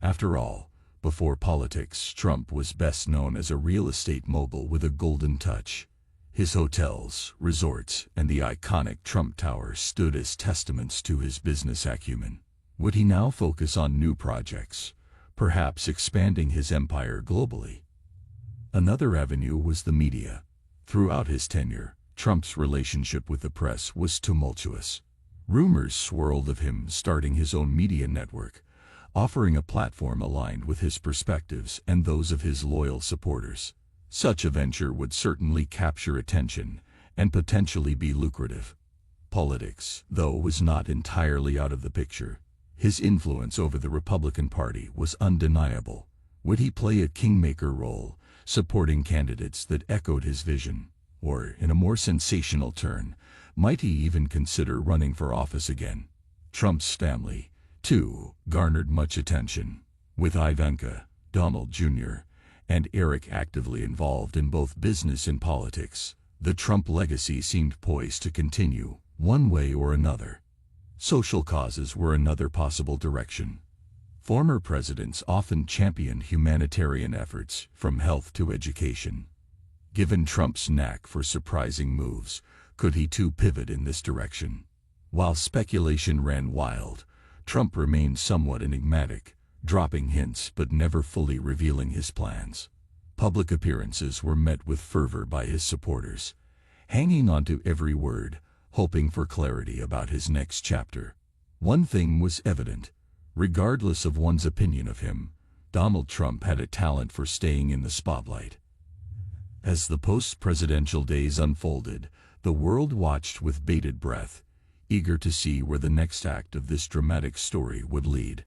After all, before politics, Trump was best known as a real estate mogul with a golden touch. His hotels, resorts, and the iconic Trump Tower stood as testaments to his business acumen. Would he now focus on new projects, perhaps expanding his empire globally? Another avenue was the media. Throughout his tenure, Trump's relationship with the press was tumultuous. Rumors swirled of him starting his own media network, offering a platform aligned with his perspectives and those of his loyal supporters. Such a venture would certainly capture attention and potentially be lucrative. Politics, though, was not entirely out of the picture. His influence over the Republican Party was undeniable. Would he play a kingmaker role, supporting candidates that echoed his vision? Or, in a more sensational turn, might he even consider running for office again? Trump's family, too, garnered much attention, with Ivanka, Donald Jr., and Eric actively involved in both business and politics. The Trump legacy seemed poised to continue, one way or another. Social causes were another possible direction. Former presidents often championed humanitarian efforts, from health to education. Given Trump's knack for surprising moves, could he too pivot in this direction? While speculation ran wild, Trump remained somewhat enigmatic, dropping hints but never fully revealing his plans. Public appearances were met with fervor by his supporters, hanging on to every word, hoping for clarity about his next chapter. One thing was evident: regardless of one's opinion of him, Donald Trump had a talent for staying in the spotlight. As the post-presidential days unfolded, the world watched with bated breath, eager to see where the next act of this dramatic story would lead.